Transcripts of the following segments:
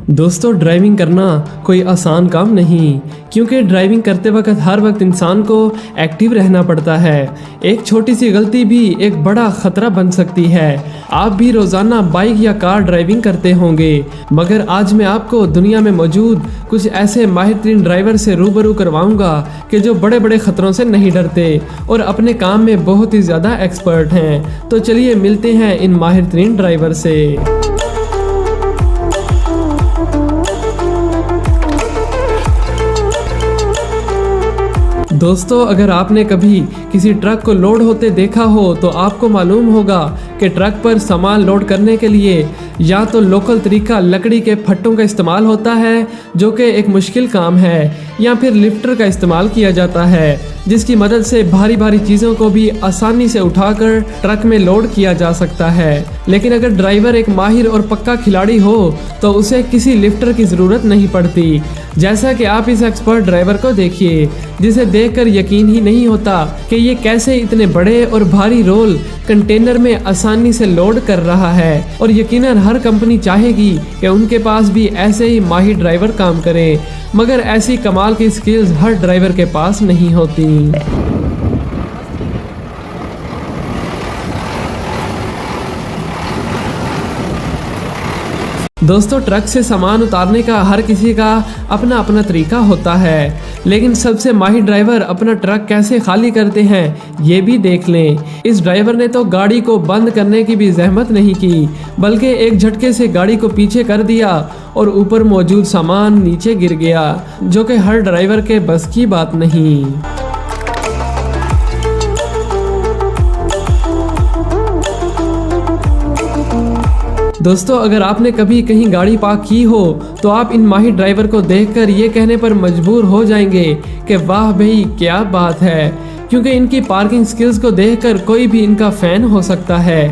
दोस्तों, ड्राइविंग करना कोई आसान काम नहीं, क्योंकि ड्राइविंग करते वक्त हर वक्त इंसान को एक्टिव रहना पड़ता है। एक छोटी सी गलती भी एक बड़ा खतरा बन सकती है। आप भी रोज़ाना बाइक या कार ड्राइविंग करते होंगे, मगर आज मैं आपको दुनिया में मौजूद कुछ ऐसे माहिर तरीन ड्राइवर से रूबरू करवाऊंगा कि जो बड़े बड़े खतरों से नहीं डरते और अपने काम में बहुत ही ज़्यादा एक्सपर्ट हैं। तो चलिए मिलते हैं इन माहिर तरीन ड्राइवर से। दोस्तों, अगर आपने कभी किसी ट्रक को लोड होते देखा हो तो आपको मालूम होगा कि ट्रक पर सामान लोड करने के लिए या तो लोकल तरीका लकड़ी के फट्टों का इस्तेमाल होता है, जो कि एक मुश्किल काम है, या फिर लिफ्टर का इस्तेमाल किया जाता है, जिसकी मदद से भारी भारी चीज़ों को भी आसानी से उठाकर ट्रक में लोड किया जा सकता है। लेकिन अगर ड्राइवर एक माहिर और पक्का खिलाड़ी हो तो उसे किसी लिफ्टर की ज़रूरत नहीं पड़ती। जैसा कि आप इस एक्सपर्ट ड्राइवर को देखिए, जिसे देखकर यकीन ही नहीं होता कि ये कैसे इतने बड़े और भारी रोल कंटेनर में आसानी से लोड कर रहा है। और यकीनन हर कंपनी चाहेगी कि उनके पास भी ऐसे ही माहिर ड्राइवर काम करें, मगर ऐसी कमाल की स्किल्स हर ड्राइवर के पास नहीं होती। दोस्तों, ट्रक से सामान उतारने का हर किसी का अपना अपना तरीका होता है, लेकिन सबसे माहिर ड्राइवर अपना ट्रक कैसे खाली करते हैं ये भी देख लें। इस ड्राइवर ने तो गाड़ी को बंद करने की भी जहमत नहीं की, बल्कि एक झटके से गाड़ी को पीछे कर दिया और ऊपर मौजूद सामान नीचे गिर गया, जो कि हर ड्राइवर के बस की बात नहीं। दोस्तों, अगर आपने कभी कहीं गाड़ी पार्क की हो तो आप इन माहिर ड्राइवर को देखकर ये कहने पर मजबूर हो जाएंगे कि वाह भाई क्या बात है, क्योंकि इनकी पार्किंग स्किल्स को देखकर कोई भी इनका फैन हो सकता है।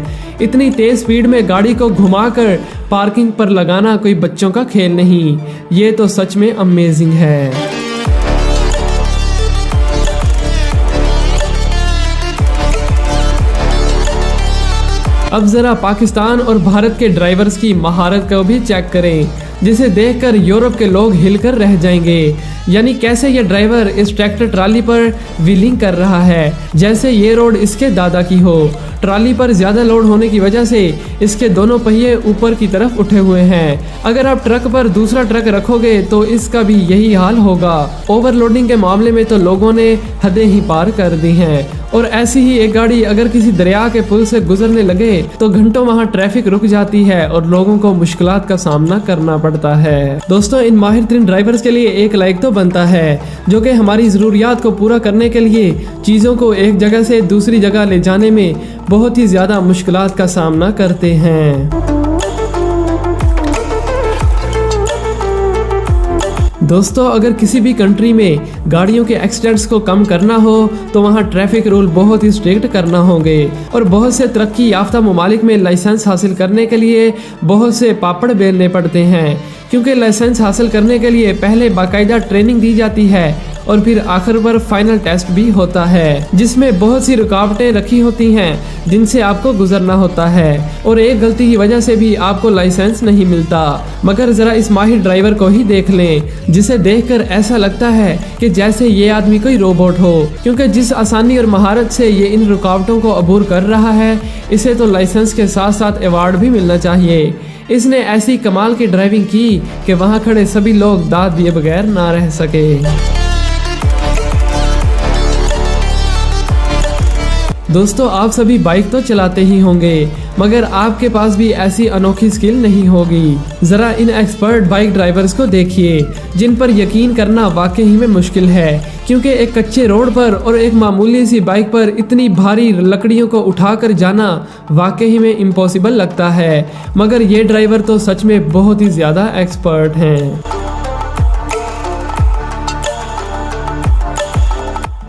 इतनी तेज स्पीड में गाड़ी को घुमाकर पार्किंग पर लगाना कोई बच्चों का खेल नहीं, ये तो सच में अमेजिंग है। अब जरा पाकिस्तान और भारत के ड्राइवर्स की महारत को भी चेक करें, जिसे देखकर यूरोप के लोग हिलकर रह जाएंगे। यानी कैसे ये ड्राइवर इस ट्रैक्टर ट्राली पर व्हीलिंग कर रहा है जैसे ये रोड इसके दादा की हो। ट्राली पर ज्यादा लोड होने की वजह से इसके दोनों पहिए ऊपर की तरफ उठे हुए हैं। अगर आप ट्रक पर दूसरा ट्रक रखोगे तो इसका भी यही हाल होगा। ओवरलोडिंग के मामले में तो लोगों ने हदें ही पार कर दी हैं। और ऐसी ही एक गाड़ी अगर किसी दरिया के पुल से गुजरने लगे तो घंटों वहां ट्रैफिक रुक जाती है और लोगों को मुश्किलात का सामना करना पड़ता है। दोस्तों, इन माहिर तरीन ड्राइवर्स के लिए एक लाइक तो बनता है, जो कि हमारी ज़रूरियात को पूरा करने के लिए चीज़ों को एक जगह से दूसरी जगह ले जाने में बहुत ही ज़्यादा मुश्किलात का सामना करते हैं। दोस्तों, अगर किसी भी कंट्री में गाड़ियों के एक्सीडेंट्स को कम करना हो तो वहाँ ट्रैफिक रूल बहुत ही स्ट्रिक्ट करना होंगे। और बहुत से तरक्की याफ्ता ममालिक में लाइसेंस हासिल करने के लिए बहुत से पापड़ बेलने पड़ते हैं, क्योंकि लाइसेंस हासिल करने के लिए पहले बाकायदा ट्रेनिंग दी जाती है और फिर आखिर पर फाइनल टेस्ट भी होता है, जिसमें बहुत सी रुकावटें रखी होती हैं जिनसे आपको गुजरना होता है। और एक गलती की वजह से भी आपको लाइसेंस नहीं मिलता। मगर जरा इस माहिर ड्राइवर को ही देख लें, जिसे देखकर ऐसा लगता है कि जैसे ये आदमी कोई रोबोट हो, क्योंकि जिस आसानी और महारत से ये इन रुकावटों को अबूर कर रहा है, इसे तो लाइसेंस के साथ साथ अवार्ड भी मिलना चाहिए। इसने ऐसी कमाल की ड्राइविंग की कि वहाँ खड़े सभी लोग दाद दिए बगैर ना रह सके। दोस्तों, आप सभी बाइक तो चलाते ही होंगे, मगर आपके पास भी ऐसी अनोखी स्किल नहीं होगी। जरा इन एक्सपर्ट बाइक ड्राइवर्स को देखिए, जिन पर यकीन करना वाकई में मुश्किल है, क्योंकि एक कच्चे रोड पर और एक मामूली सी बाइक पर इतनी भारी लकड़ियों को उठाकर जाना वाकई में इम्पॉसिबल लगता है। मगर ये ड्राइवर तो सच में बहुत ही ज़्यादा एक्सपर्ट हैं।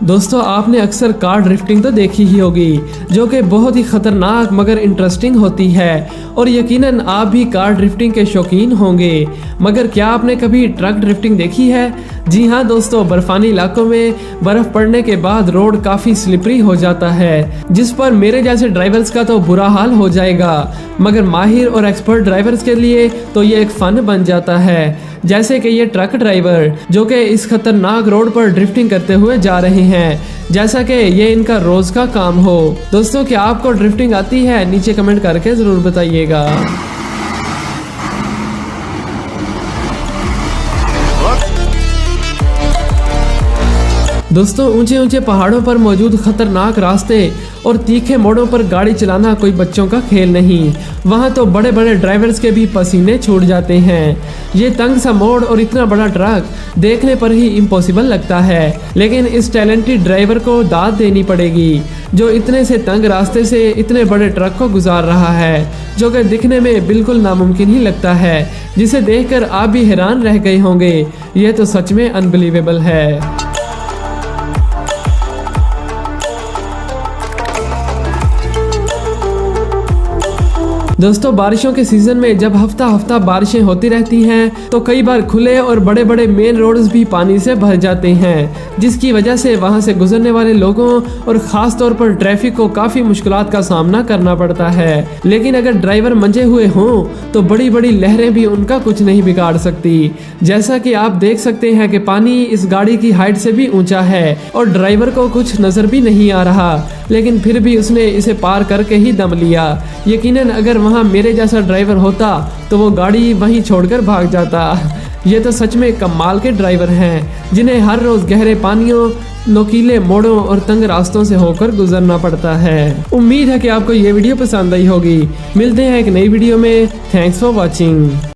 दोस्तों आपने अक्सर कार ड्रिफ्टिंग तो देखी ही होगी, जो कि बहुत ही खतरनाक मगर इंटरेस्टिंग होती है और यकीनन आप भी कार ड्रिफ्टिंग के शौकीन होंगे। मगर क्या आपने कभी ट्रक ड्रिफ्टिंग देखी है? जी हाँ दोस्तों, बर्फानी इलाकों में बर्फ पड़ने के बाद रोड काफ़ी स्लिपरी हो जाता है, जिस पर मेरे जैसे ड्राइवर्स का तो बुरा हाल हो जाएगा, मगर माहिर और एक्सपर्ट ड्राइवर्स के लिए तो ये एक फन बन जाता है। जैसे कि ये ट्रक ड्राइवर जो कि इस खतरनाक रोड पर ड्रिफ्टिंग करते हुए जा रहे हैं, जैसा कि ये इनका रोज का काम हो। दोस्तों क्या आपको ड्रिफ्टिंग आती है? नीचे कमेंट करके जरूर बताइएगा। दोस्तों ऊंचे ऊंचे पहाड़ों पर मौजूद खतरनाक रास्ते और तीखे मोड़ों पर गाड़ी चलाना कोई बच्चों का खेल नहीं। वहां तो बड़े बड़े ड्राइवर्स के भी पसीने छूट जाते हैं। ये तंग सा मोड़ और इतना बड़ा ट्रक देखने पर ही इम्पॉसिबल लगता है, लेकिन इस टैलेंटेड ड्राइवर को दाद देनी पड़ेगी जो इतने से तंग रास्ते से इतने बड़े ट्रक को गुजार रहा है, जो कि दिखने में बिल्कुल नामुमकिन ही लगता है, जिसे देखकर आप भी हैरान रह गए होंगे। ये तो सच में अनबिलीवेबल है। दोस्तों बारिशों के सीजन में जब हफ्ता हफ्ता बारिशें होती रहती हैं तो कई बार खुले और बड़े बड़े मेन रोड्स भी पानी से भर जाते हैं, जिसकी वजह से वहां से गुजरने वाले लोगों और ख़ास तौर पर ट्रैफिक को काफ़ी मुश्किलात का सामना करना पड़ता है। लेकिन अगर ड्राइवर मंजे हुए हों तो बड़ी बड़ी लहरें भी उनका कुछ नहीं बिगाड़ सकती। जैसा कि आप देख सकते हैं कि पानी इस गाड़ी की हाइट से भी ऊंचा है और ड्राइवर को कुछ नज़र भी नहीं आ रहा, लेकिन फिर भी उसने इसे पार करके ही दम लिया। यकीनन अगर वहाँ मेरे जैसा ड्राइवर होता तो वो गाड़ी वहीं छोड़कर भाग जाता। ये तो सच में कमाल के ड्राइवर हैं जिन्हें हर रोज गहरे पानियों, नोकीले मोड़ों और तंग रास्तों से होकर गुजरना पड़ता है। उम्मीद है कि आपको ये वीडियो पसंद आई होगी। मिलते हैं एक नई वीडियो में। Thanks for watching.